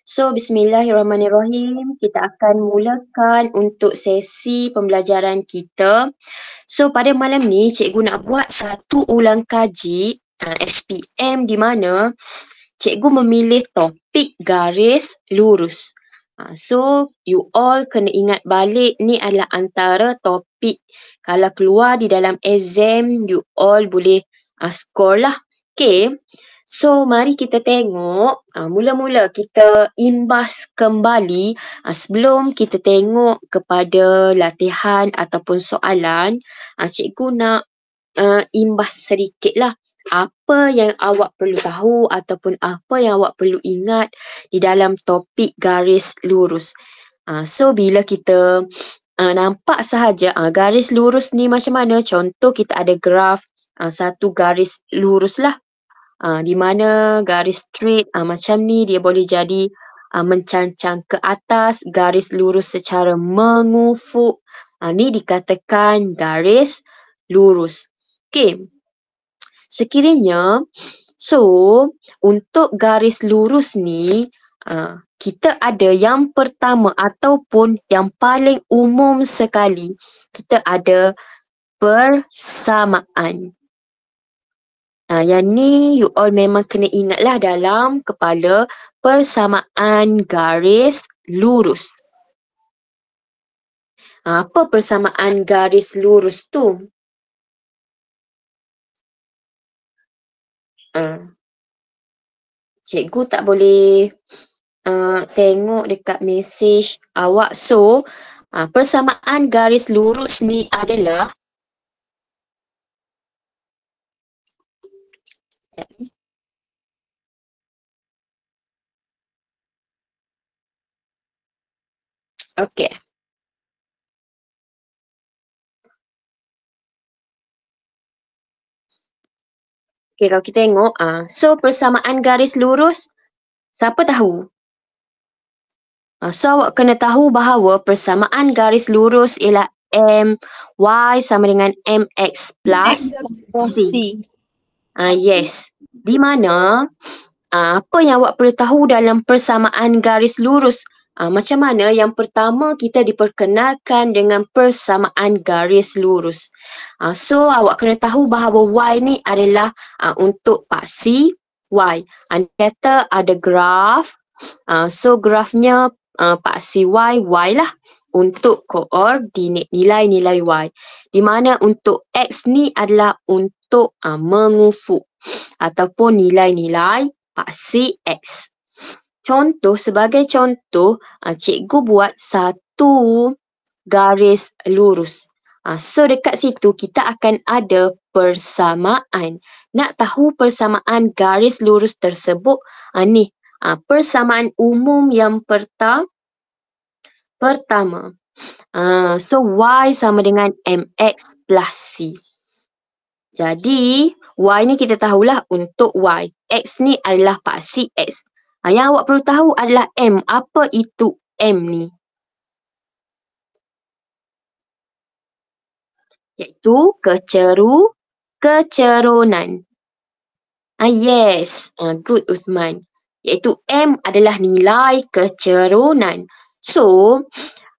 So, bismillahirrahmanirrahim. Kita akan mulakan untuk sesi pembelajaran kita. So, pada malam ni, cikgu nak buat satu ulang kaji SPM di mana cikgu memilih topik garis lurus. So, you all kena ingat balik ni adalah antara topik. Kalau keluar di dalam exam, you all boleh score lah. Okay. So, mari kita tengok. Mula-mula kita imbas kembali sebelum kita tengok kepada latihan ataupun soalan. Cikgu nak imbas sedikit lah. Apa yang awak perlu tahu ataupun apa yang awak perlu ingat di dalam topik garis lurus. So, bila kita nampak sahaja garis lurus ni macam mana? Contoh kita ada graf satu garis lurus lah. Di mana garis straight macam ni dia boleh jadi mencancang ke atas, garis lurus secara mengufuk. Ni dikatakan garis lurus. Okey. Sekiranya, so untuk garis lurus ni, kita ada yang pertama ataupun yang paling umum sekali. Kita ada persamaan. Yang ni you all memang kena ingatlah dalam kepala, persamaan garis lurus. Apa persamaan garis lurus tu? Cikgu tak boleh tengok dekat mesej awak. So, persamaan garis lurus ni adalah okey. Okey, kalau kita tengok, so persamaan garis lurus, siapa tahu? So, awak kena tahu bahawa persamaan garis lurus ialah MY sama dengan MX plus C. Yes. Di mana, apa yang awak perlu tahu dalam persamaan garis lurus? Macam mana? Yang pertama, kita diperkenalkan dengan persamaan garis lurus. So, awak kena tahu bahawa Y ni adalah untuk paksi Y. Anda kata ada graf. So, grafnya paksi Y lah untuk koordinat nilai-nilai Y. Di mana untuk X ni adalah untuk mengufuk ataupun nilai-nilai paksi X. Contoh, sebagai contoh, cikgu buat satu garis lurus. So, dekat situ kita akan ada persamaan. Nak tahu persamaan garis lurus tersebut? Ni, persamaan umum yang pertama. So, Y sama dengan MX plus C. Jadi, Y ni kita tahulah untuk Y. X ni adalah paksi X. Yang awak perlu tahu adalah M. Apa itu M ni? Iaitu kecerunan. Yes. Good, Uthman. Iaitu M adalah nilai kecerunan. So,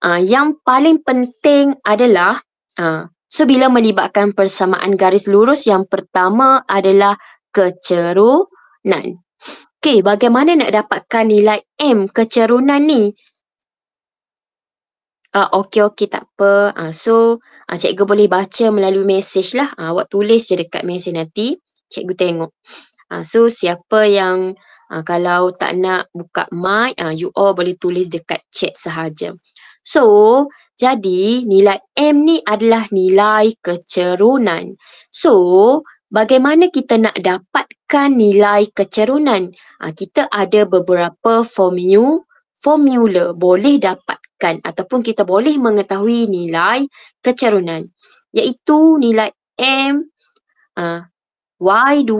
yang paling penting adalah so bila melibatkan persamaan garis lurus, yang pertama adalah kecerunan. Okey, bagaimana nak dapatkan nilai M kecerunan ni? Okey, tak apa. So, cikgu boleh baca melalui mesej lah. Awak tulis je dekat mesej nanti. Cikgu tengok. So, siapa yang kalau tak nak buka mic, you all boleh tulis dekat chat sahaja. So, jadi nilai M ni adalah nilai kecerunan. So, bagaimana kita nak dapatkan nilai kecerunan? Kita ada beberapa formula boleh dapatkan ataupun kita boleh mengetahui nilai kecerunan. Iaitu nilai M Y2.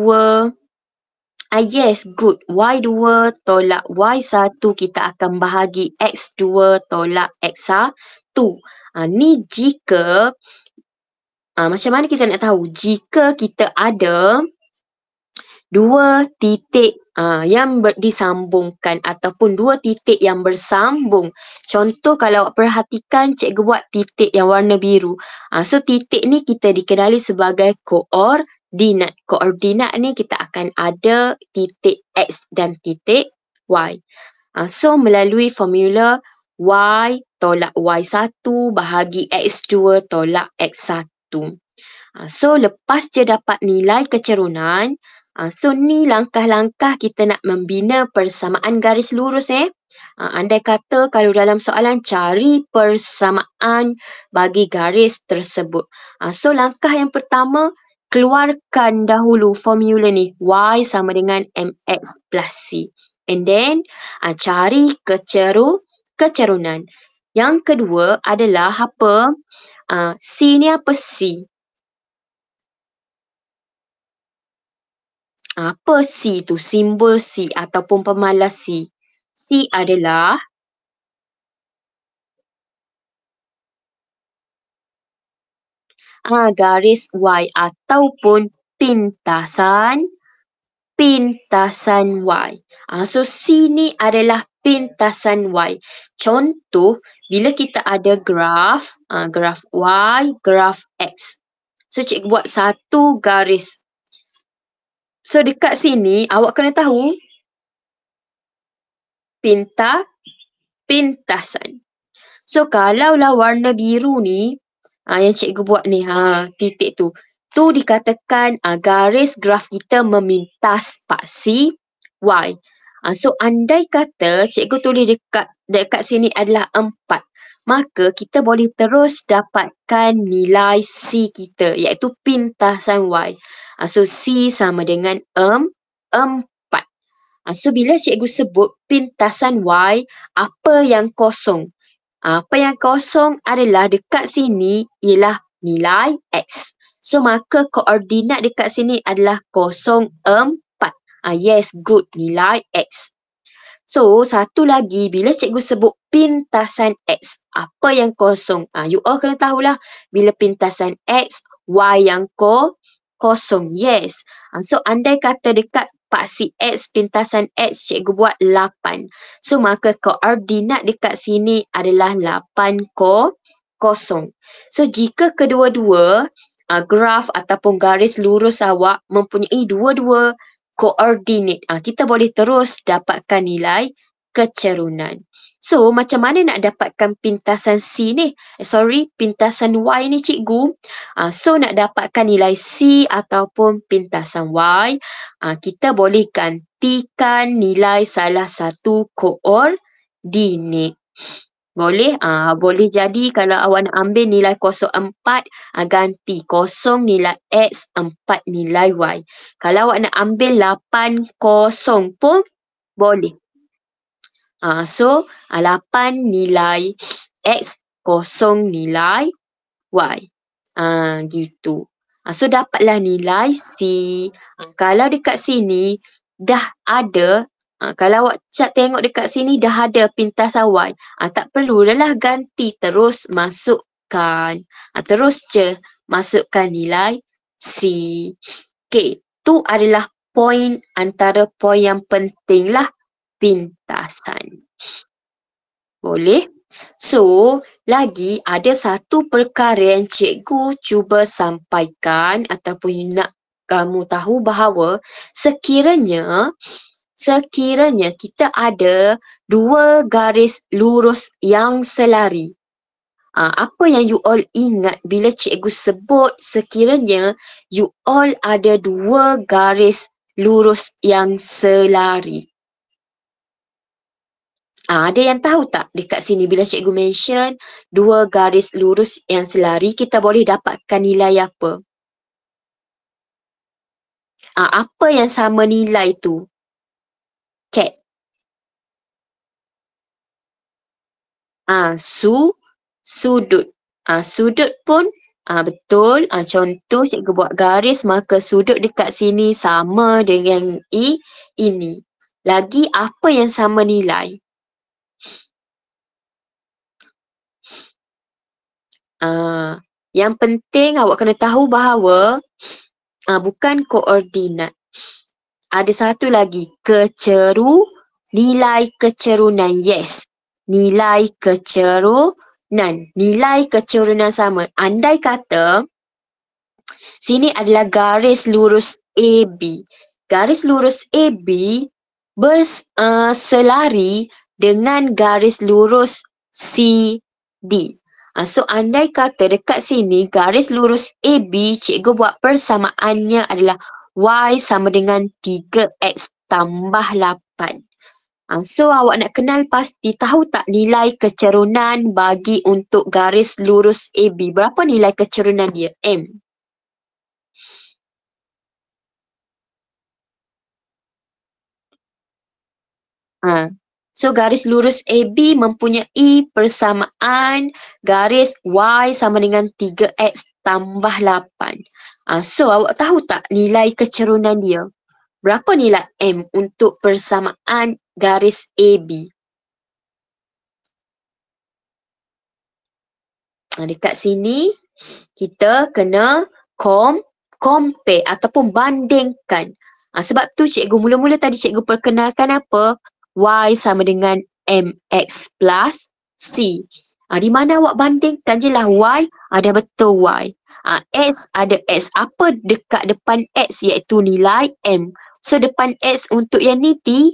Yes, good. Y2 tolak Y1 kita akan bahagi X2 tolak X1. Ni jika, macam mana kita nak tahu? Jika kita ada 2 titik disambungkan ataupun dua titik yang bersambung. Contoh kalau awak perhatikan cikgu buat titik yang warna biru. So titik ni kita dikenali sebagai koordinat. Koordinat ni kita akan ada titik X dan titik Y. So melalui formula Y tolak Y1 bahagi X2 tolak X1. So lepas je dapat nilai kecerunan, so ni langkah-langkah kita nak membina persamaan garis lurus Andai kata kalau dalam soalan cari persamaan bagi garis tersebut. So langkah yang pertama, keluarkan dahulu formula ni. Y sama dengan MX plus C. And then cari kecerunan. Yang kedua adalah apa? C ni apa C? Apa C tu? Simbol C ataupun pemalas C. C adalah garis Y ataupun pintasan Y. So C ni adalah pintasan Y. Contoh, bila kita ada graf, graf Y, graf X. So cikgu buat satu garis. So dekat sini awak kena tahu pintasan. So kalaulah warna biru ni yang cikgu buat ni titik tu. Tu dikatakan garis graf kita memintas paksi Y. So andai kata cikgu tulis dekat sini adalah 4. Maka kita boleh terus dapatkan nilai C kita iaitu pintasan Y. So C sama dengan 4. So bila cikgu sebut pintasan Y, apa yang kosong? Apa yang kosong adalah dekat sini ialah nilai X. So maka koordinat dekat sini adalah 0, 4. Yes, good, nilai X. So satu lagi, bila cikgu sebut pintasan X, apa yang kosong? You all kena tahulah, bila pintasan X, Y yang kosong. Yes. So andai kata dekat paksi X, pintasan X, cikgu buat 8. So maka koordinat dekat sini adalah 8, 0. So jika kedua-dua graf ataupun garis lurus awak mempunyai dua-dua koordinat, kita boleh terus dapatkan nilai kecerunan. So macam mana nak dapatkan pintasan C ni? Pintasan Y ni cikgu. So nak dapatkan nilai C ataupun pintasan Y, kita boleh gantikan nilai salah satu koordinat. Boleh? Boleh jadi kalau awak nak ambil nilai 04, ganti 0 nilai X, 4 nilai Y. Kalau awak nak ambil 8, 0 pun boleh. So 8 nilai X, 0 nilai Y. Gitu. So dapatlah nilai C. Kalau dekat sini dah ada, kalau awak tengok dekat sini dah ada pintasan Y, tak perlu dah ganti, terus masukkan. Terus je masukkan nilai C. Okay, tu adalah antara poin yang penting lah, pintasan. Boleh? So, lagi ada satu perkara yang cikgu cuba sampaikan ataupun nak kamu tahu bahawa sekiranya kita ada dua garis lurus yang selari. Apa yang you all ingat bila cikgu sebut sekiranya you all ada dua garis lurus yang selari? Ada yang tahu tak dekat sini bila cikgu mention dua garis lurus yang selari, kita boleh dapatkan nilai apa? Apa yang sama nilai tu? Kat? Sudut. Sudut pun betul. Contoh cikgu buat garis, maka sudut dekat sini sama dengan ini. Lagi apa yang sama nilai? Yang penting awak kena tahu bahawa bukan koordinat. ada satu lagi, nilai kecerunan. Yes, nilai kecerunan sama. Andai kata sini adalah garis lurus AB. Garis lurus AB berselari dengan garis lurus CD. So, andai kata dekat sini garis lurus AB, cikgu buat persamaannya adalah Y sama dengan 3X tambah 8. So, awak nak kenal pasti tahu tak nilai kecerunan bagi untuk garis lurus AB. Berapa nilai kecerunan dia? M. So, garis lurus AB mempunyai persamaan garis Y sama dengan 3X tambah 8. So, awak tahu tak nilai kecerunan dia? Berapa nilai M untuk persamaan garis AB? Dekat sini, kita kena compare ataupun bandingkan. Sebab tu cikgu mula-mula tadi cikgu perkenalkan apa? Y sama dengan MX plus C. Di mana awak bandingkan je lah Y, ada betul Y. X ada X. Apa dekat depan X iaitu nilai M. So depan X untuk yang ni 3.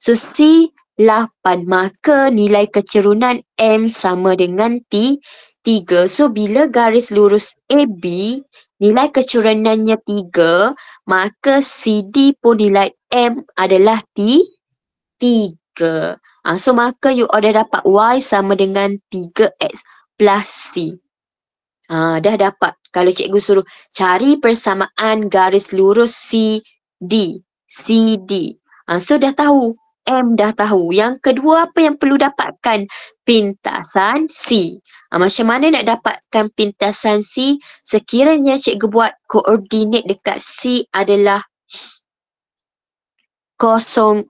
So C 8. Maka nilai kecerunan M sama dengan 3. So bila garis lurus AB nilai kecerunannya 3, maka CD pun nilai M adalah 3. So maka you dah dapat Y sama dengan 3X plus C. Dah dapat. Kalau cikgu suruh cari persamaan garis lurus CD. So dah tahu. M dah tahu. Yang kedua apa yang perlu dapatkan? Pintasan C. Macam mana nak dapatkan pintasan C? Sekiranya cikgu buat koordinat dekat C adalah 0,4.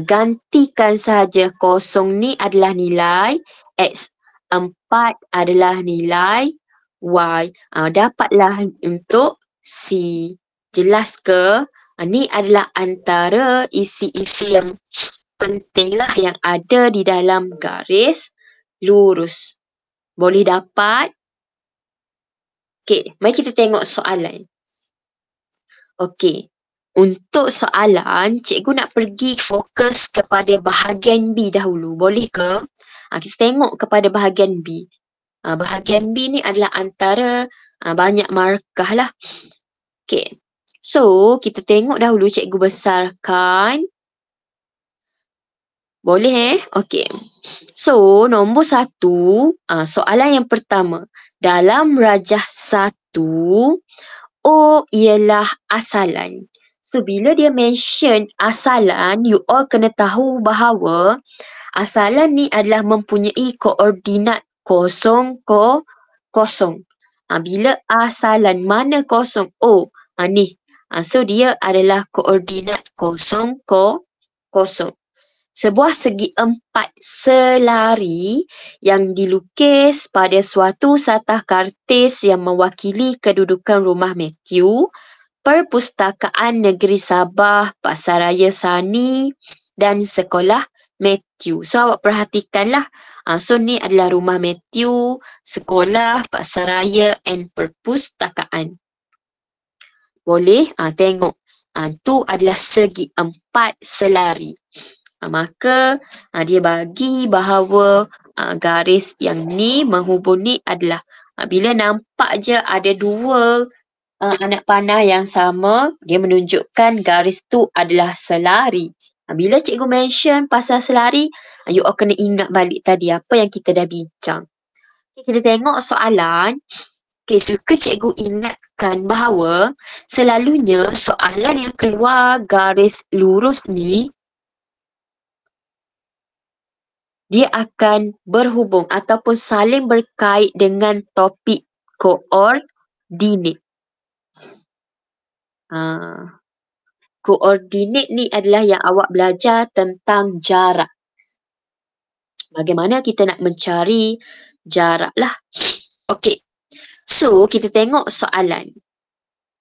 Gantikan saja 0 ni adalah nilai X. 4 adalah nilai Y. Dapatlah untuk C. Jelas ke? Ni adalah antara isi-isi yang penting lah yang ada di dalam garis lurus. Boleh dapat? Okey, mari kita tengok soalan. Okey. Untuk soalan, cikgu nak pergi fokus kepada bahagian B dahulu. Boleh ke? Kita tengok kepada bahagian B. Bahagian B ni adalah antara banyak markah lah. Okay. So, kita tengok dahulu cikgu besarkan. Boleh Okay. So, nombor 1, soalan yang pertama. Dalam rajah 1, O ialah asalan. So, bila dia mention asalan, you all kena tahu bahawa asalan ni adalah mempunyai koordinat 0, 0. Bila asalan, mana 0? Oh, ni. So, dia adalah koordinat 0, 0. Sebuah segi 4 selari yang dilukis pada suatu satah kartis yang mewakili kedudukan rumah Matthew, Perpustakaan Negeri Sabah, Pasaraya Sani dan Sekolah Matthew. So, awak perhatikanlah. So, ni adalah rumah Matthew, sekolah, pasaraya and perpustakaan. Boleh? Tengok. Tu adalah segi 4 selari. Maka dia bagi bahawa garis yang ni menghubungi adalah bila nampak je ada dua anak panah yang sama, dia menunjukkan garis tu adalah selari. Bila cikgu mention pasal selari, you all kena ingat balik tadi apa yang kita dah bincang. Okay, kita tengok soalan. Okay, suka cikgu ingatkan bahawa selalunya soalan yang keluar garis lurus ni dia akan berhubung ataupun saling berkait dengan topik koordinat. Koordinat ni adalah yang awak belajar tentang jarak. Bagaimana kita nak mencari jarak lah. Okey. So, kita tengok soalan.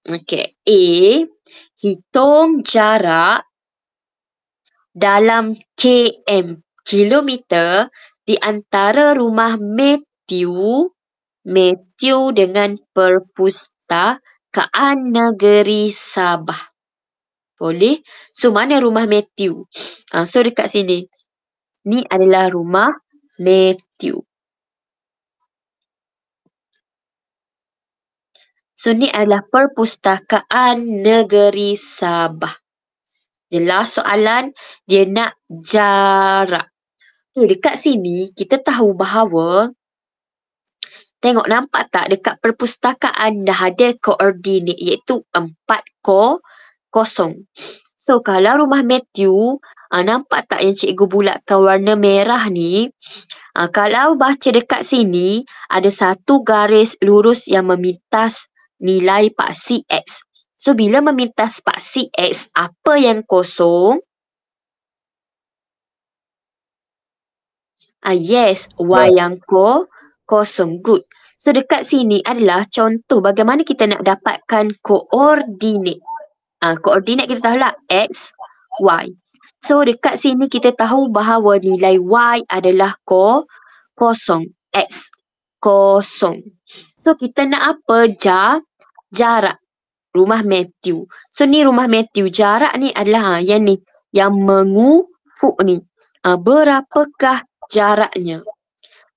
Okey. A, hitung jarak dalam km, kilometer di antara rumah Matthew dengan perpustakaan negeri Sabah. Boleh? So, mana rumah Matthew? So, dekat sini. Ni adalah rumah Matthew. So, ni adalah perpustakaan negeri Sabah. Jelas soalan? Dia nak jarak. Dekat sini, kita tahu bahawa tengok, nampak tak dekat perpustakaan dah ada koordinat iaitu 4,0. So, kalau rumah Matthew, nampak tak yang cikgu bulatkan warna merah ni? Kalau baca dekat sini, ada satu garis lurus yang memintas nilai paksi X. So, bila memintas paksi X, apa yang kosong? Yes, Y yang kosong. Good. So, dekat sini adalah contoh bagaimana kita nak dapatkan koordinat. Koordinat kita tahu lah X, Y. So, dekat sini kita tahu bahawa nilai Y adalah kosong. X, kosong. So, kita nak apa? Jarak. Rumah Matthew. So, ni rumah Matthew. Jarak ni adalah yang ni. Yang mengufuk ni. Berapakah jaraknya?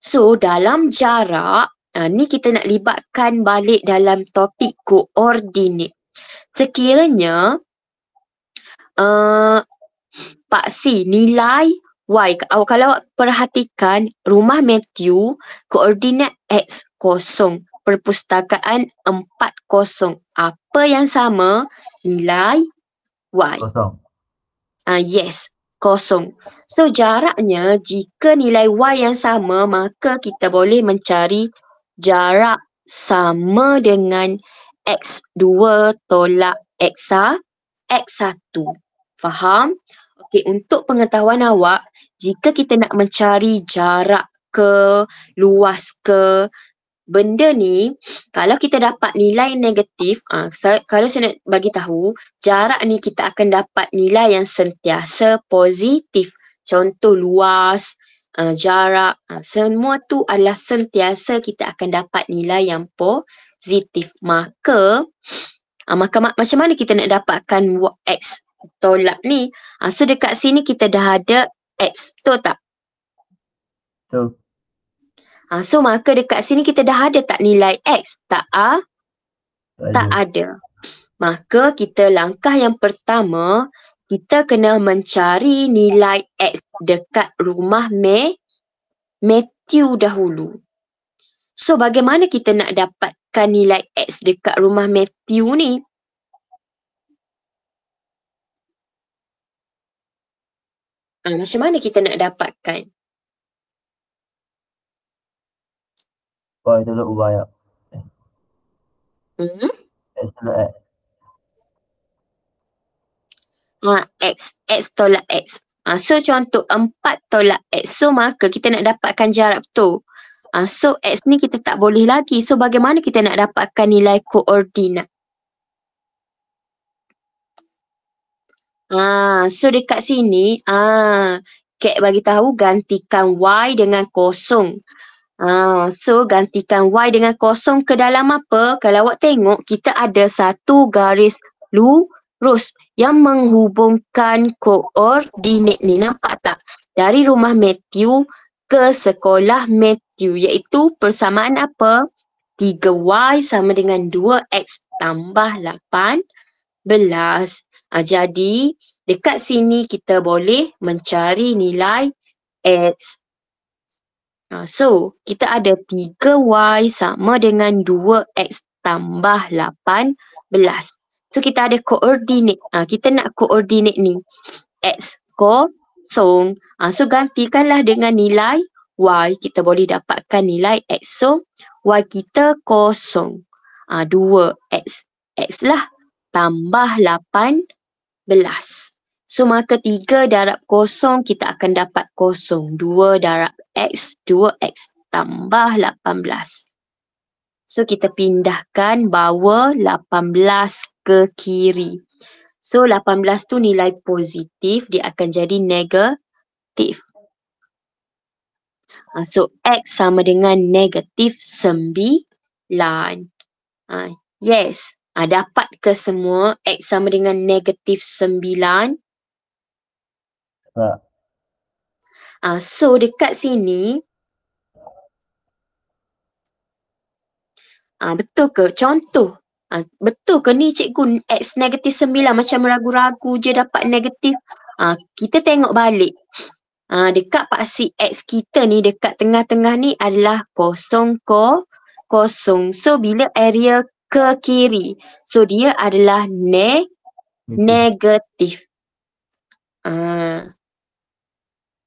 So, dalam jarak, ni kita nak libatkan balik dalam topik koordinat. Sekiranya paksi nilai Y, kalau awak perhatikan rumah Matthew, koordinat X kosong, perpustakaan 40. Apa yang sama? Nilai Y. Kosong. Yes, kosong. So, jaraknya jika nilai Y yang sama, maka kita boleh mencari jarak sama dengan X2 tolak X1. Faham? Okey, untuk pengetahuan awak, jika kita nak mencari jarak ke, luas ke, benda ni, kalau kita dapat nilai negatif, kalau saya nak bagi tahu, jarak ni kita akan dapat nilai yang sentiasa positif. Contoh luas, jarak, semua tu adalah sentiasa kita akan dapat nilai yang positif. Maka macam mana kita nak dapatkan X tolak ni? So, dekat sini kita dah ada X, betul tak? Betul. So, maka dekat sini kita dah ada tak nilai X? Tak ada. Maka kita langkah yang pertama, kita kena mencari nilai X dekat rumah Matthew dahulu. So, bagaimana kita nak dapatkan nilai X dekat rumah Matthew ni? Macam mana kita nak dapatkan? Y tolak Y. X tolak X. X tolak X. So, contoh 4 tolak X. So, maka kita nak dapatkan jarak betul. So, X ni kita tak boleh lagi. So, bagaimana kita nak dapatkan nilai koordinat? So, dekat sini, Kak bagi tahu gantikan Y dengan kosong. So, gantikan Y dengan kosong ke dalam apa? Kalau awak tengok, kita ada satu garis lurus yang menghubungkan koordinat ni. Nampak tak? Dari rumah Matthew ke sekolah Matthew, iaitu persamaan apa? 3Y sama dengan 2X tambah 18. Jadi, dekat sini kita boleh mencari nilai X. So, kita ada 3Y sama dengan 2X tambah 18. So, kita ada koordinat. Kita nak koordinat ni. X kosong. So, gantikanlah dengan nilai Y. Kita boleh dapatkan nilai X. So, Y kita kosong. 2X. X lah. Tambah 18. So, maka 3 darab kosong, kita akan dapat kosong. 2 darab X, 2X tambah 18. So kita pindahkan bawa 18 ke kiri. So 18 tu nilai positif, dia akan jadi negatif. So X sama dengan negatif 9. Yes. Dapat ke semua X sama dengan negatif 9? Tak. So dekat sini, betul ke? Contoh. Betul ke ni cikgu X negatif 9 macam ragu-ragu je dapat negatif? Kita tengok balik. Dekat paksi X kita ni dekat tengah-tengah ni adalah kosong. So bila area ke kiri, so dia adalah negatif.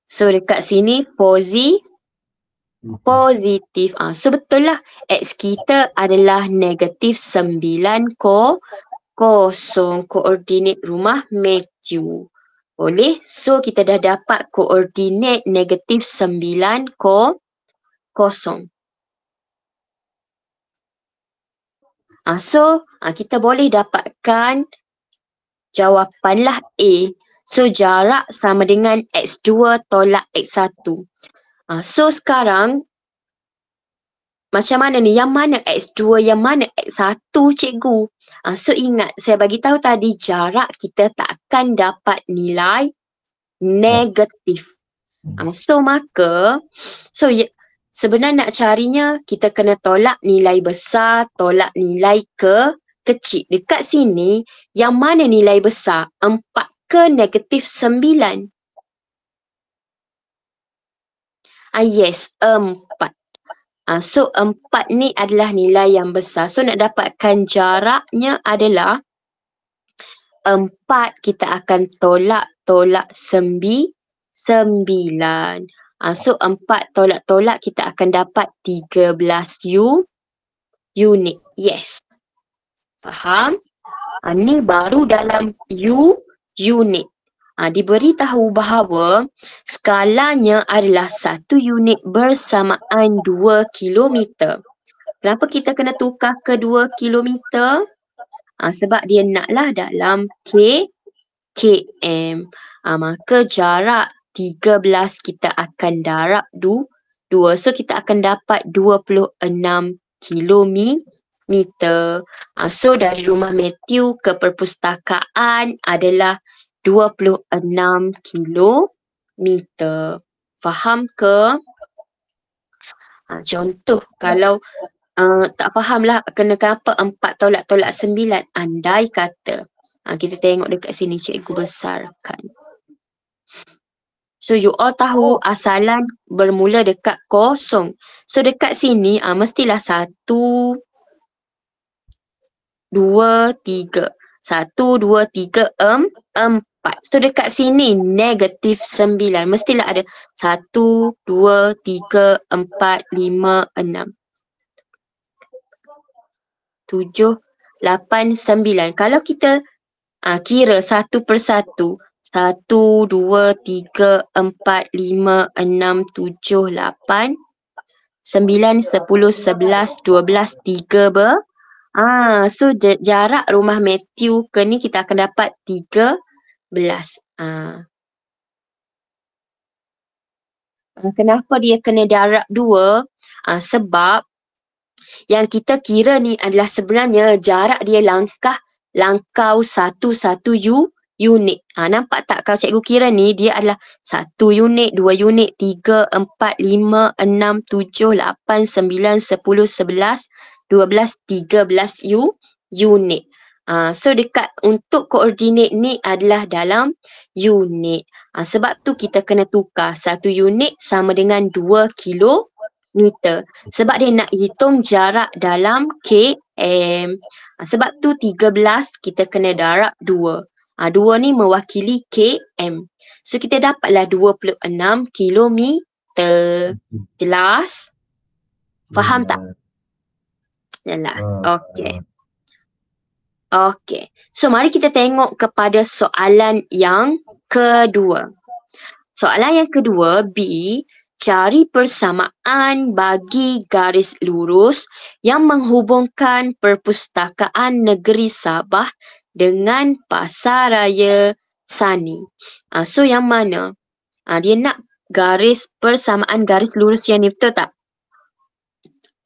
So dekat sini positif. So betul lah X kita adalah negatif 9 kosong, koordinat rumah Matthew. Boleh? So kita dah dapat koordinat negatif 9 kosong. So kita boleh dapatkan jawapanlah A. So jarak sama dengan X2 tolak X1. So sekarang macam mana ni? Yang mana X2, yang mana X1 cikgu? So ingat saya bagi tahu tadi jarak kita takkan dapat nilai negatif. So maka sebenarnya nak carinya kita kena tolak nilai besar, tolak nilai kecil. Dekat sini yang mana nilai besar? 4 ke negatif 9? Yes, 4. So 4 ni adalah nilai yang besar. So nak dapatkan jaraknya adalah 4 kita akan tolak 9. So 4 tolak kita akan dapat 13 unit. Yes. Faham? Ni baru dalam unit. Diberitahu bahawa skalanya adalah 1 unit bersamaan 2 kilometer. Kenapa kita kena tukar ke 2 kilometer? Sebab dia naklah dalam km. Maka jarak 13 kita akan darab 2. So kita akan dapat 26 kilometer. So dari rumah Matthew ke perpustakaan adalah 26 kilometer. Faham ke? Contoh kalau tak faham lah kenapa 4 tolak 9. Andai kata kita tengok dekat sini cikgu besarkan. So you all tahu asalan bermula dekat kosong. So dekat sini mestilah 1, 2, 3. 1, 2, 3, 4. So dekat sini negatif 9. Mestilah ada 1, 2, 3, 4, 5, 6. 7, 8, 9. Kalau kita kira satu persatu, 1, 2, 3, 4, 5, 6, 7, 8, 9, 10, 11, 12, 3 so jarak rumah Matthew ke ni kita akan dapat 13. Kenapa dia kena darab 2? Sebab yang kita kira ni adalah sebenarnya jarak dia langkau satu unit. Nampak tak kalau cikgu kira ni dia adalah 1 unit, 2 unit, 3, 4, 5, 6, 7, 8, 9, 10, 11, 12, 13 unit. So dekat untuk koordinat ni adalah dalam unit. Sebab tu kita kena tukar 1 unit sama dengan 2 kilometer. Sebab dia nak hitung jarak dalam km. Sebab tu 13 kita kena darab 2. 2 ni mewakili km. So kita dapatlah 26 kilometer. Jelas? Faham tak? Jelas. Okey. Okey. So mari kita tengok kepada soalan yang kedua. Soalan yang kedua B. cari persamaan bagi garis lurus yang menghubungkan Perpustakaan Negeri Sabah dengan Pasaraya Sani. So yang mana? Dia nak persamaan garis lurus yang ni, betul tak?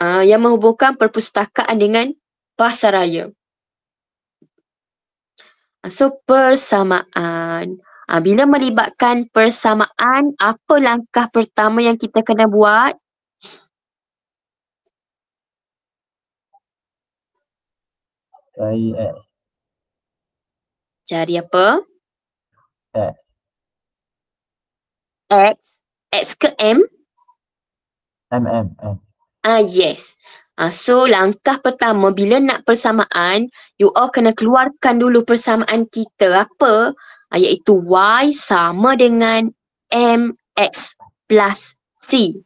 Yang menghubungkan perpustakaan dengan Pasaraya. So persamaan. Bila melibatkan persamaan, apa langkah pertama yang kita kena buat? Cari X. Cari apa? X. X. X ke M? M. Yes. So langkah pertama bila nak persamaan, you all kena keluarkan dulu persamaan kita. Apa? Iaitu Y sama dengan MX plus C.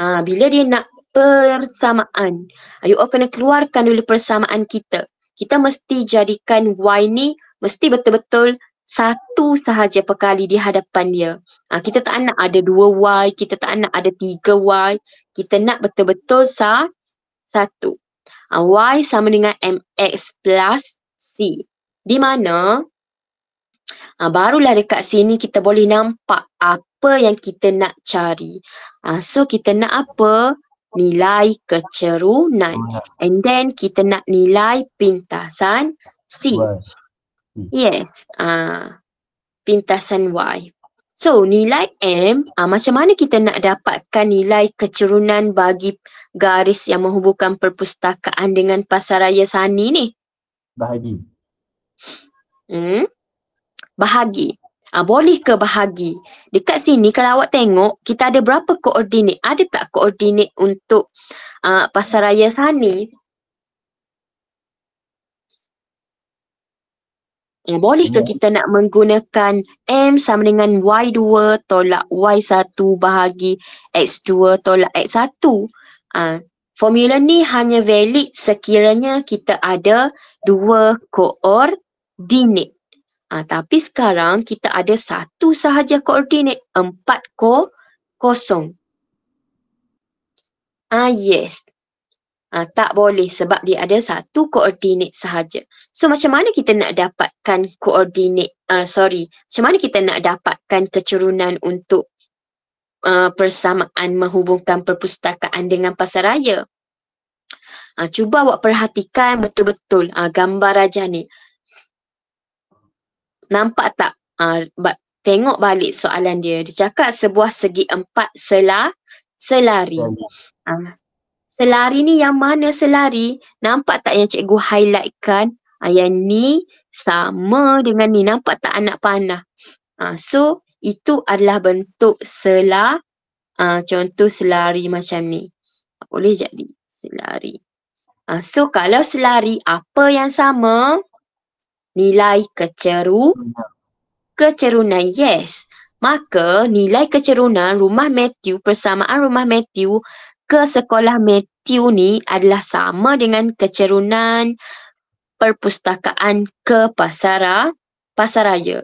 Bila dia nak persamaan, you all kena keluarkan dulu persamaan kita. Kita mesti jadikan Y ni mesti betul-betul satu sahaja perkali di hadapan dia. Kita tak nak ada 2Y, kita tak nak ada 3Y. Kita nak betul-betul satu. Y sama dengan MX plus C. Di mana? Barulah dekat sini kita boleh nampak apa yang kita nak cari. So kita nak apa? Nilai kecerunan. And then kita nak nilai pintasan C. Yes. Pintasan Y. So, nilai M, macam mana kita nak dapatkan nilai kecerunan bagi garis yang menghubungkan perpustakaan dengan Pasaraya Sani ni? Bahagi. Bahagi. Boleh ke bahagi? Dekat sini kalau awak tengok, kita ada berapa koordinat? Ada tak koordinat untuk Pasaraya Sani? Boleh ke kita nak menggunakan M sama dengan Y2 tolak Y1 bahagi X2 tolak X1? Formula ni hanya valid sekiranya kita ada dua koordinat. Tapi sekarang kita ada satu sahaja koordinat, 4, 0. Yes. Tak boleh sebab dia ada satu koordinat sahaja. So macam mana kita nak dapatkan macam mana kita nak dapatkan kecerunan untuk persamaan menghubungkan perpustakaan dengan Pasaraya? Cuba awak perhatikan betul-betul gambar Raja ni. Nampak tak? Tengok balik soalan dia. Dia cakap sebuah segi 4 selari. Selari ni yang mana selari? Nampak tak yang cikgu highlightkan? Yang ni sama dengan ni. Nampak tak anak panah? So, itu adalah bentuk contoh selari macam ni. Boleh jadi selari. So, kalau selari, apa yang sama? Nilai kecerunan. Yes. Maka, nilai kecerunan rumah Matthew, persamaan rumah Matthew ke sekolah Matthew ni adalah sama dengan kecerunan perpustakaan ke Pasaraya.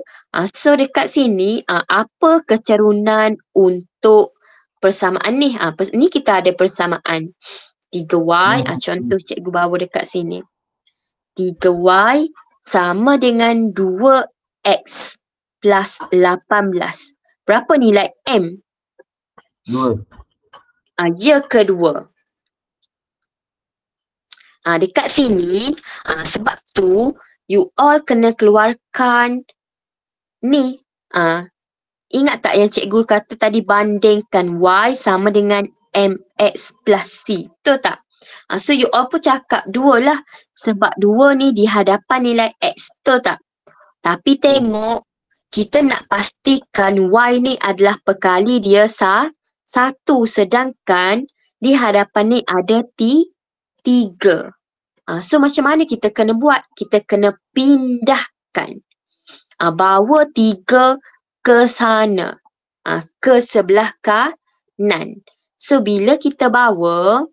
So dekat sini apa kecerunan untuk persamaan ni? Ni kita ada persamaan 3Y. Contoh cikgu bawa dekat sini. 3Y sama dengan 2X plus 18. Berapa nilai M? 2. Dia kedua. Dekat sini, sebab tu, you all kena keluarkan ni. Ingat tak yang cikgu kata tadi bandingkan Y sama dengan MX plus C. Betul tak? So you all pun cakap 2 lah. Sebab 2 ni di hadapan nilai X. Betul tak? Tapi tengok, kita nak pastikan Y ni adalah perkali dia satu, sedangkan di hadapan ni ada 3. So macam mana kita kena buat? Kita kena pindahkan. Bawa 3 ke sana. Ke sebelah kanan. So bila kita bawa,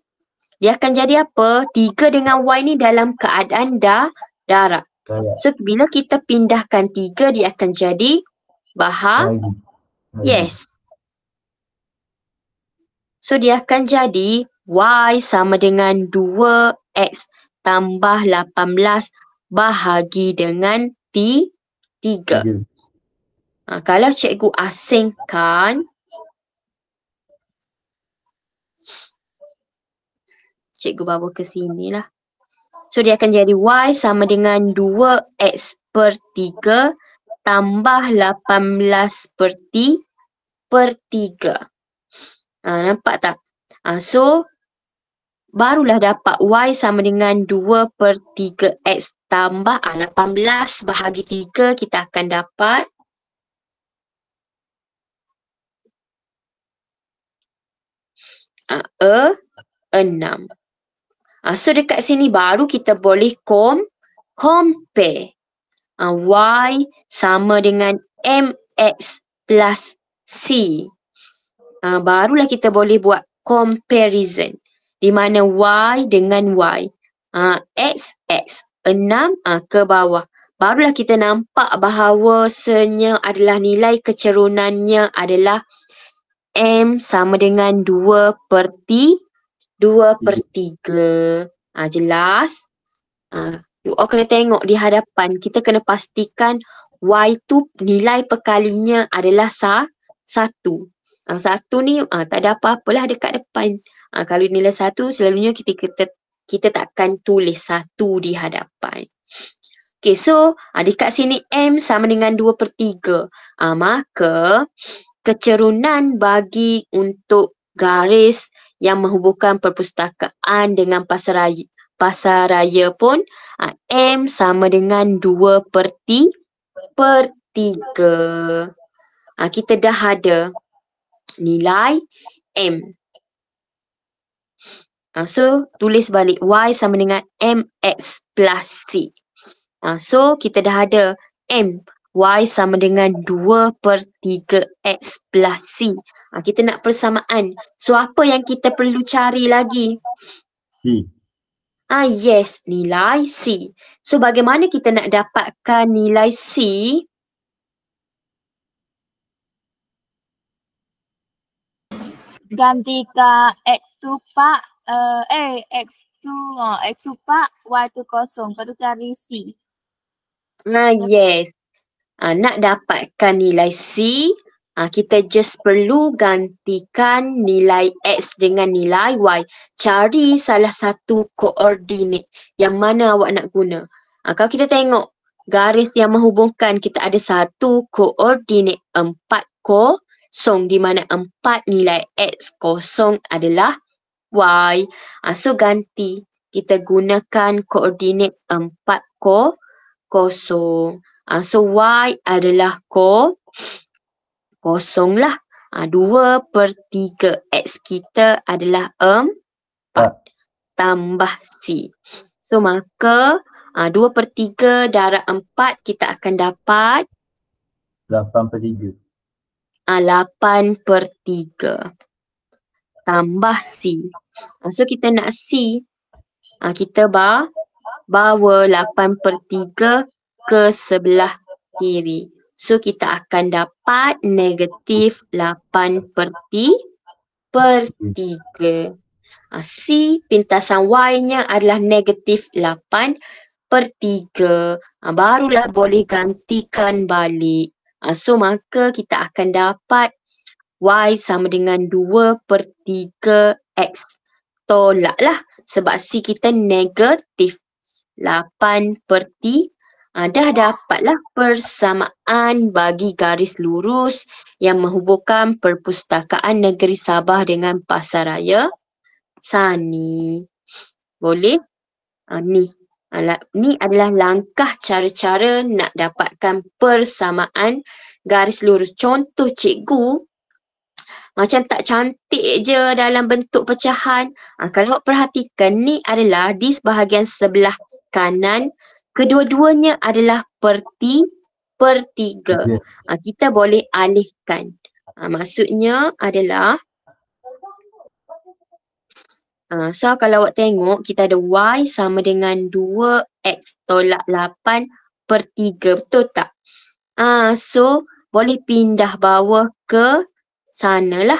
dia akan jadi apa? 3 dengan Y ni dalam keadaan darab. So bila kita pindahkan 3, dia akan jadi bahagi. Yes. So dia akan jadi Y sama dengan 2X tambah 18 bahagi dengan 3. 3. Kalau cikgu asingkan, cikgu bawa ke sini lah. So dia akan jadi Y sama dengan 2X per 3 tambah 18 per 3. Nampak tak? So barulah dapat Y sama dengan 2 per 3X tambah 18 bahagi 3, kita akan dapat 6. So dekat sini baru kita boleh compare. Y sama dengan MX plus C. Barulah kita boleh buat comparison. Di mana Y dengan Y. X 6 ke bawah. Barulah kita nampak bahawasanya adalah nilai kecerunannya adalah M sama dengan 2 per 3. Jelas? You all kena tengok di hadapan. Kita kena pastikan Y tu nilai perkalinya adalah 1. 1 ni tak ada apa-apalah dekat depan. Kalau nilai 1 selalunya kita takkan tulis 1 di hadapan. Okay, so dekat sini M sama dengan 2 per 3. Maka kecerunan bagi untuk garis yang menghubungkan perpustakaan dengan pasaraya pun M sama dengan 2 per 3. Kita dah ada nilai M. So tulis balik Y sama dengan MX plus C. So kita dah ada M. Y sama dengan 2 per 3X plus C. Kita nak persamaan. So apa yang kita perlu cari lagi? C. Yes, nilai C. So bagaimana kita nak dapatkan nilai C? Gantikan X2 Pak, X2 Pak, Y2 kosong. Lepas tu cari C. Yes. Nak dapatkan nilai C, kita just perlu gantikan nilai X dengan nilai Y. Cari salah satu koordinat yang mana awak nak guna. Kalau kita tengok garis yang menghubungkan, kita ada satu koordinat 4 kosong di mana 4 nilai X kosong adalah Y. So ganti, kita gunakan koordinat 4 kosong. So Y adalah kosong lah. 2 per 3 X kita adalah 4 tambah C. So maka 2 per 3 darab 4 kita akan dapat 8 per 3. 8 per 3 tambah C. So kita nak C, kita bawa 8 per 3 ke sebelah kiri. So kita akan dapat negatif 8 per 3. C pintasan Y-nya adalah negatif 8 per 3. Barulah boleh gantikan balik. So maka kita akan dapat Y sama dengan 2 per 3X. Tolaklah sebab C kita negatif 8 per 3. Dah dapatlah persamaan bagi garis lurus yang menghubungkan Perpustakaan Negeri Sabah dengan Pasaraya Sani. Boleh? Ni adalah langkah cara-cara nak dapatkan persamaan garis lurus. Contoh cikgu, macam tak cantik je dalam bentuk pecahan. Kalau awak perhatikan, ni adalah di sebahagian sebelah kanan. Kedua-duanya adalah per 3. Kita boleh alihkan. Maksudnya adalah, so kalau awak tengok, kita ada Y sama dengan 2X tolak 8 per 3. Betul tak? So boleh pindah bawah ke sana lah.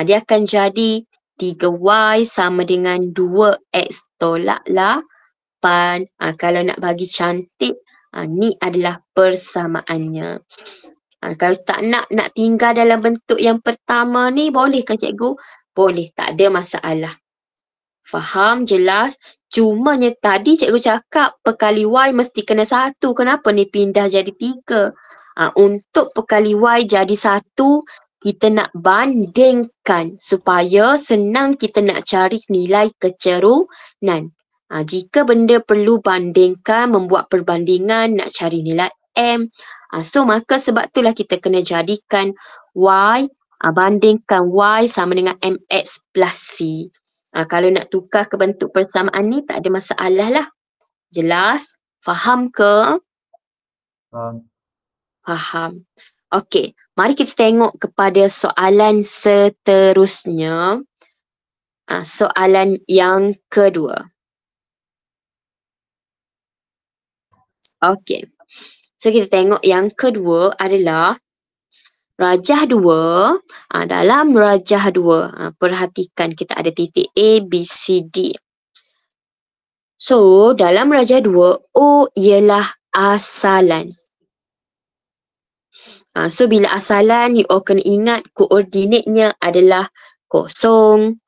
Dia akan jadi 3y sama dengan 2x tolak 8. Kalau nak bagi cantik, ni adalah persamaannya. Kalau tak nak tinggal dalam bentuk yang pertama ni, boleh ke cikgu? Boleh, tak ada masalah. Faham? Jelas? Cumanya tadi cikgu cakap perkali y mesti kena 1. Kenapa ni pindah jadi 3? Untuk perkali y jadi 1, kita nak bandingkan supaya senang kita nak cari nilai kecerunan. Jika benda perlu bandingkan, membuat perbandingan, nak cari nilai M. So maka sebab itulah kita kena jadikan y, bandingkan y sama dengan mx plus c. Kalau nak tukar ke bentuk persamaan ni tak ada masalah lah. Jelas? Faham ke? Faham. Okey, mari kita tengok kepada soalan seterusnya. Soalan yang kedua. Okey. So kita tengok yang kedua adalah rajah 2. Dalam rajah 2, perhatikan kita ada titik A, B, C, D. So dalam rajah 2, O ialah asalan. So bila asalan, you all kena ingat koordinatnya adalah 0, 0.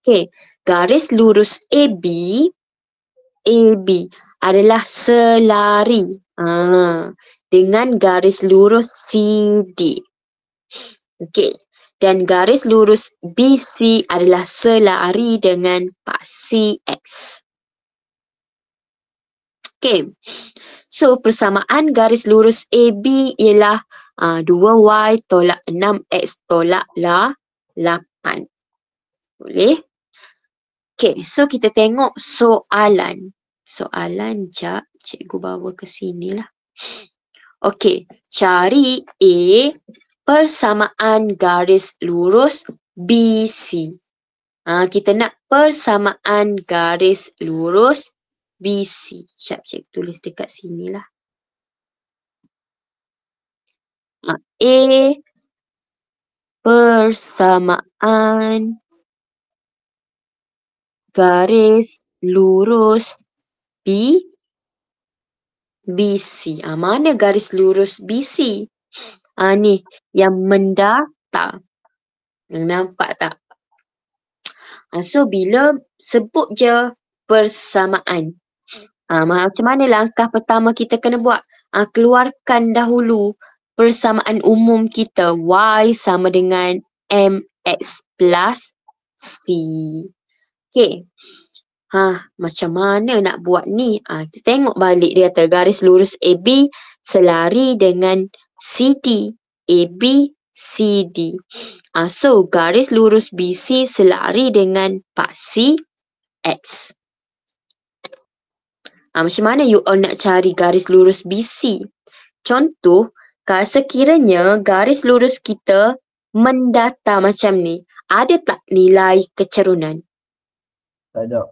Okay, garis lurus AB adalah selari dengan garis lurus CD. Okay, dan garis lurus BC adalah selari dengan paksi X. Okay, so persamaan garis lurus AB ialah 2y tolak 6x tolak 8. Boleh? Okay, so kita tengok soalan. Soalan, jap, cikgu bawa ke sini lah. Okey, cari A persamaan garis lurus BC. Kita nak persamaan garis lurus BC. Sekejap, cikgu tulis dekat sini lah. A persamaan garis lurus BC. Mana garis lurus BC? Ni yang mendatar. Nampak tak? So bila sebut je persamaan. Macam mana langkah pertama kita kena buat? Keluarkan dahulu persamaan umum kita. Y sama dengan mx plus c. Okay. Macam mana nak buat ni? Kita tengok balik dia kata garis lurus AB selari dengan CD. AB, CD. So garis lurus BC selari dengan paksi X. Macam mana you all nak cari garis lurus BC? Contoh, kalau sekiranya garis lurus kita mendatar macam ni, ada tak nilai kecerunan? Tak ada.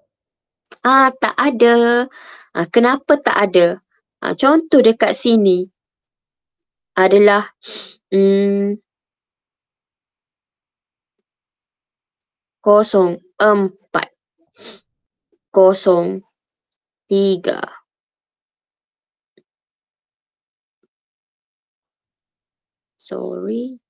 Tak ada. Kenapa tak ada? Contoh dekat sini adalah 0, 4, 0, 3. Sorry.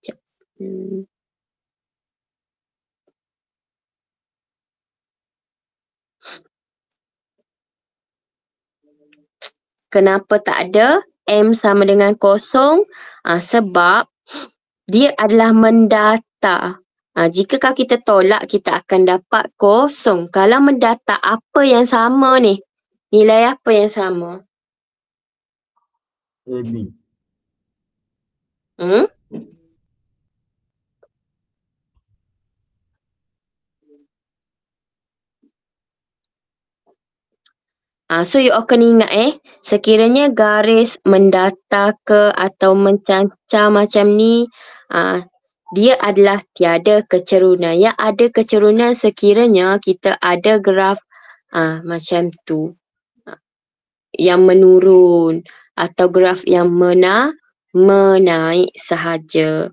Kenapa tak ada? M sama dengan 0. Sebab dia adalah mendatar. Jika kalau kita tolak, kita akan dapat 0. Kalau mendatar, apa yang sama ni? Nilai apa yang sama? AB. So you all kena ingat sekiranya garis mendatar ke atau mencancang macam ni, dia adalah tiada kecerunan. Yang ada kecerunan sekiranya kita ada graf macam tu. Yang menurun atau graf yang menaik sahaja.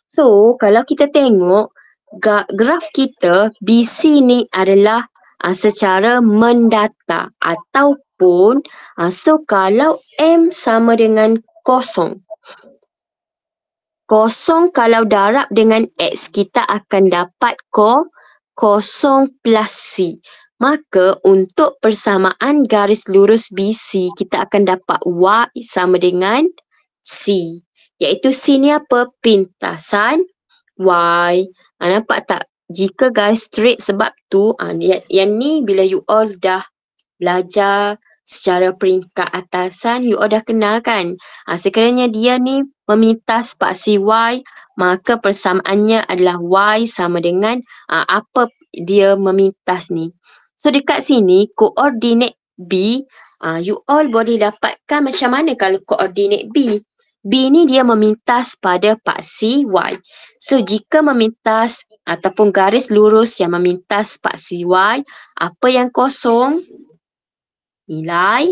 So kalau kita tengok graf kita BC ni adalah secara mendata ataupun so kalau M sama dengan kosong. Kosong kalau darab dengan X kita akan dapat kosong plus C. Maka untuk persamaan garis lurus BC kita akan dapat Y sama dengan C. Iaitu C ni apa? Pintasan Y. Nampak tak? Jika garis straight sebab tu, yang ni bila you all dah belajar secara peringkat atasan, you all dah kenal kan? Sekiranya dia ni memintas paksi Y, maka persamaannya adalah Y sama dengan apa dia memintas ni. So dekat sini, koordinat B, you all boleh dapatkan macam mana kalau koordinat B? B ni dia memintas pada paksi Y. So jika memintas ataupun garis lurus yang memintas paksi Y, apa yang kosong? Nilai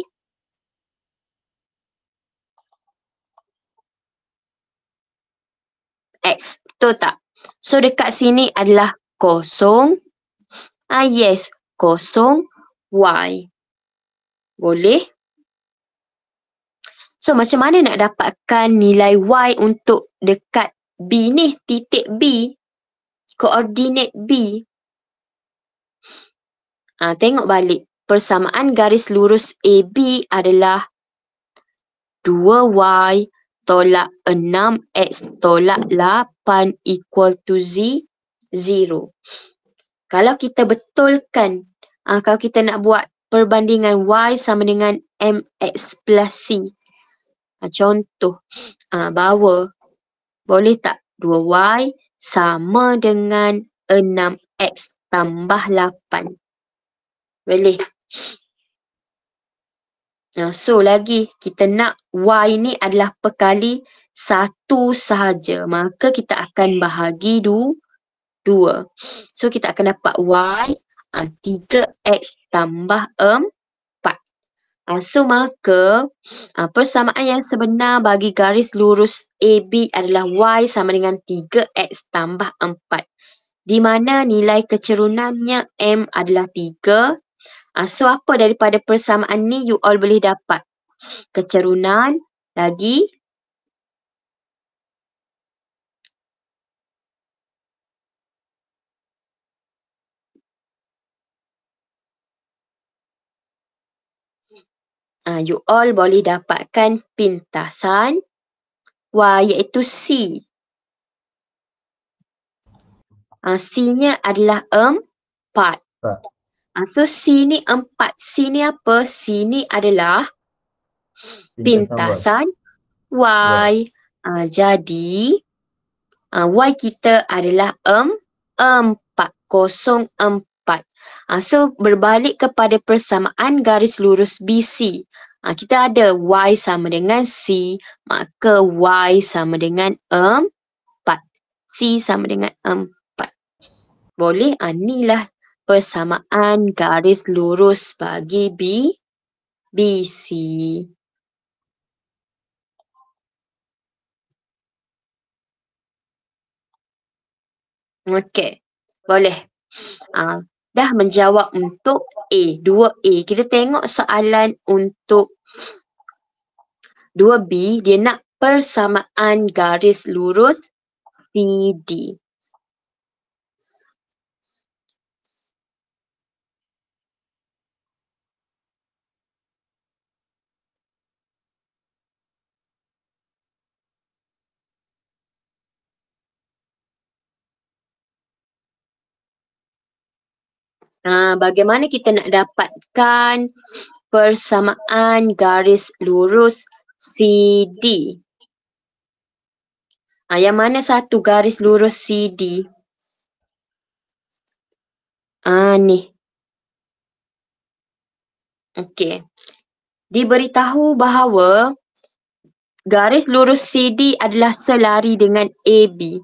X. Betul tak? So dekat sini adalah kosong. Yes, kosong Y. Boleh? So macam mana nak dapatkan nilai Y untuk dekat B ni, titik B, koordinat B? Tengok balik. Persamaan garis lurus AB adalah 2Y tolak 6X tolak 8 equal to 0. Kalau kita betulkan, kalau kita nak buat perbandingan Y sama dengan MX plus C. Contoh, bahawa boleh tak 2Y sama dengan 6X tambah 8. Boleh. So lagi kita nak Y ni adalah perkali 1 sahaja. Maka kita akan bahagi 2. So kita akan dapat Y 3X tambah 4. So maka persamaan yang sebenar bagi garis lurus AB adalah Y sama dengan 3X tambah 4. Di mana nilai kecerunannya M adalah 3. So apa daripada persamaan ni you all boleh dapat? Kecerunan lagi you all boleh dapatkan pintasan Y iaitu C. C-nya adalah 4. So C ni 4. C ni apa? C ni adalah pintasan Y. Jadi Y kita adalah 4. So berbalik kepada persamaan garis lurus BC. Kita ada Y sama dengan C, maka Y sama dengan 4. C sama dengan 4. Boleh? Inilah persamaan garis lurus bagi BC. Okey, boleh. Dah menjawab untuk A, 2A. Kita tengok soalan untuk 2B, dia nak persamaan garis lurus CD. Bagaimana kita nak dapatkan persamaan garis lurus CD? Yang mana satu garis lurus CD? Ni. Okey. Diberitahu bahawa garis lurus CD adalah selari dengan AB.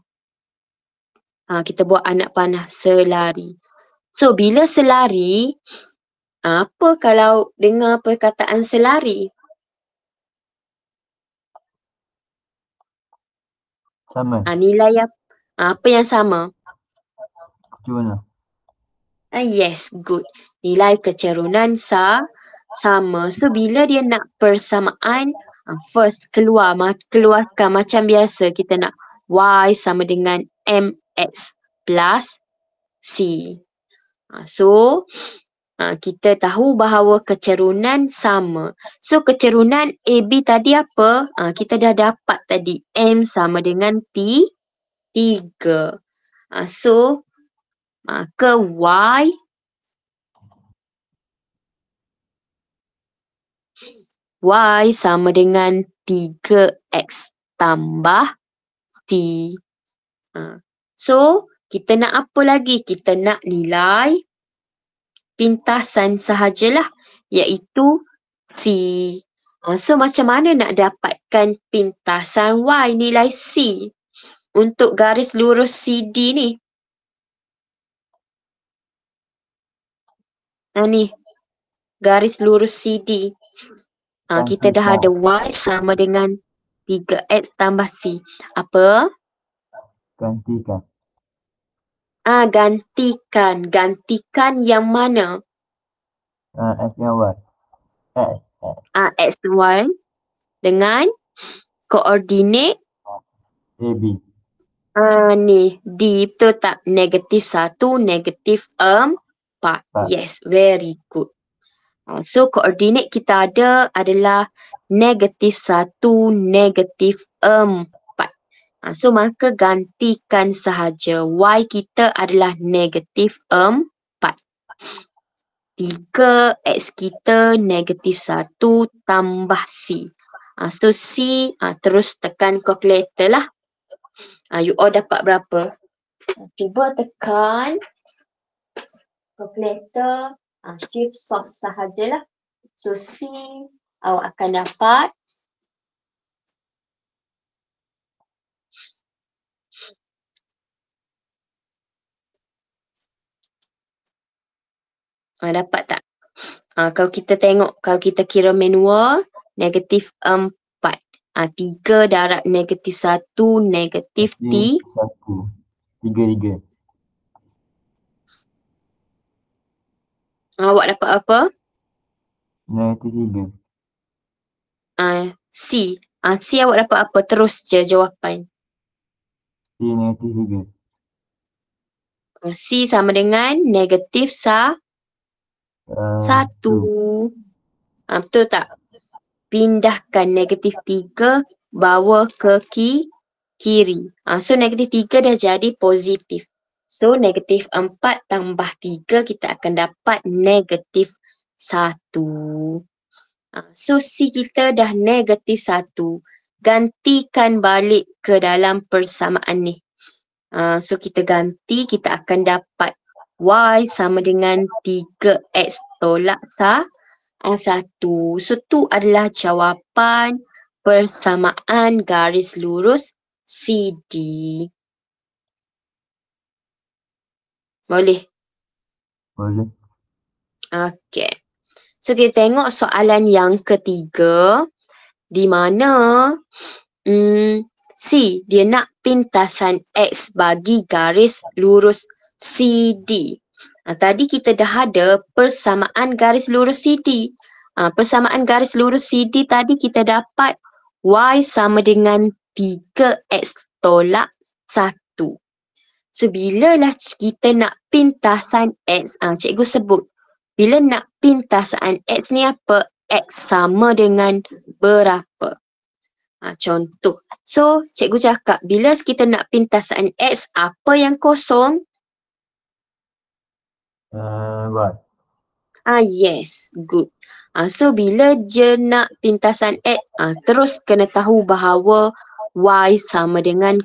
Kita buat anak panah selari. So, bila selari, apa kalau dengar perkataan selari? Sama. Nilai apa yang sama? Cuma. Yes, good. Nilai kecerunan sama. So, bila dia nak persamaan, first keluarkan macam biasa. Kita nak Y sama dengan MX plus C. So, kita tahu bahawa kecerunan sama. So, kecerunan AB tadi apa? Kita dah dapat tadi M sama dengan 3. So, maka Y sama dengan 3X tambah C. So, kita nak apa lagi? Kita nak nilai pintasan sahajalah, iaitu C. So, macam mana nak dapatkan pintasan Y, nilai C untuk garis lurus CD ni? Ni, garis lurus CD. Kita dah ada Y sama dengan 3X tambah C. Apa? Gantikan. Gantikan. Gantikan yang mana? X dengan Y. X dan Y dengan koordinat AB. ni D, betul tak? -1, -4. Yes, very good. So koordinat kita adalah -1, -4. So maka gantikan sahaja. Y kita adalah -4. 3X kita -1 tambah C. So C terus tekan kalkulator lah. You all dapat berapa? Cuba tekan kalkulator. Shift sort sahajalah. So C awak akan dapat dapat tak? Kalau kita tengok, kalau kita kira manual, -4. 3 darab -1, negatif T. 3. Awak dapat apa? -3. C. C awak dapat apa? Terus je jawapan. C -3. C sama dengan -1. Betul tak? Pindahkan -3 bawa ke kiri. So -3 dah jadi positif. So -4 tambah 3 kita akan dapat -1. So C kita dah -1. Gantikan balik ke dalam persamaan ni. So kita ganti, kita akan dapat Y sama dengan 3X tolak 1. So tu adalah jawapan persamaan garis lurus CD. Boleh? Boleh. Okay. So kita tengok soalan yang ketiga, di mana C dia nak pintasan X bagi garis lurus CD. Tadi kita dah ada persamaan garis lurus CD. Persamaan garis lurus CD tadi kita dapat Y sama dengan 3X tolak 1. So, bila lah kita nak pintasan X, cikgu sebut. Bila nak pintasan X ni apa? X sama dengan berapa? Contoh. So, cikgu cakap, bila kita nak pintasan X, apa yang kosong? Y. Yes, good. So, bila je nak pintasan X, terus kena tahu bahawa Y sama dengan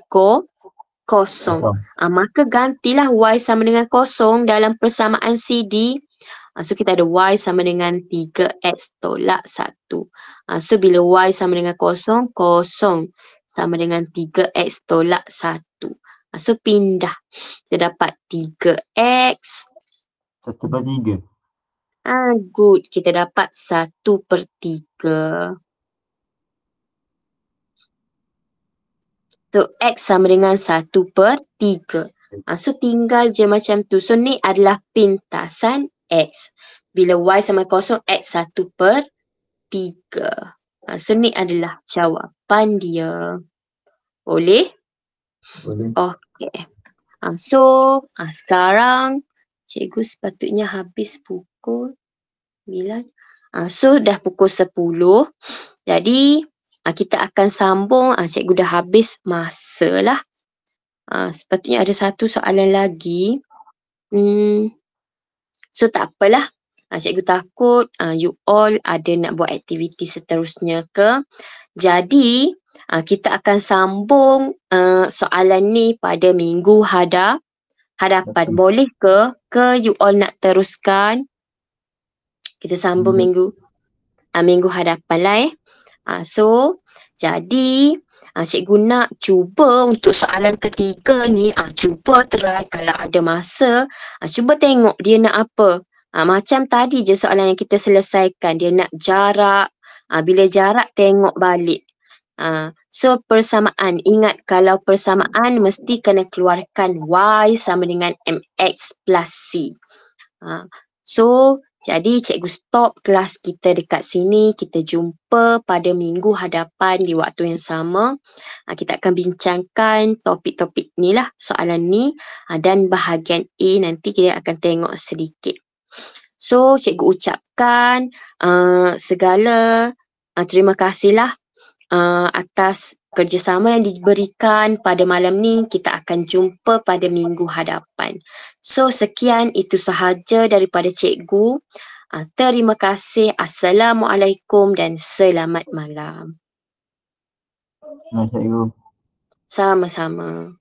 kosong. Maka gantilah Y sama dengan kosong dalam persamaan CD. So, kita ada Y sama dengan 3X tolak 1. So, bila Y sama dengan kosong, kosong sama dengan 3X tolak 1. So, pindah. Kita dapat 3X. 1/3. Good. Kita dapat 1/3. So, X sama dengan 1/3. So tinggal je macam tu. So ni adalah pintasan X. Bila Y sama kosong, X 1/3. So ni adalah jawapan dia. Boleh? Boleh. Okey. So sekarang cikgu sepatutnya habis pukul 9. So dah pukul 10. Jadi kita akan sambung. Cikgu dah habis masa lah. Sepatutnya ada satu soalan lagi. So tak apalah. Cikgu takut you all ada nak buat aktiviti seterusnya ke. Jadi kita akan sambung soalan ni pada minggu hadapan. Boleh ke you all nak teruskan? Kita sambung minggu hadapan lah So jadi cikgu nak cuba untuk soalan ketiga ni, cuba try kalau ada masa, cuba tengok dia nak apa. Macam tadi je soalan yang kita selesaikan, dia nak jarak. Bila jarak tengok balik. So persamaan, ingat kalau persamaan mesti kena keluarkan Y sama dengan MX plus C. So jadi cikgu stop kelas kita dekat sini. Kita jumpa pada minggu hadapan di waktu yang sama. Kita akan bincangkan topik-topik ni lah, soalan ni. Dan bahagian A nanti kita akan tengok sedikit. So cikgu ucapkan segala terima kasihlah atas kerjasama yang diberikan pada malam ni. Kita akan jumpa pada minggu hadapan. So sekian, itu sahaja daripada cikgu. Terima kasih. Assalamualaikum dan selamat malam. Cikgu. Sama-sama.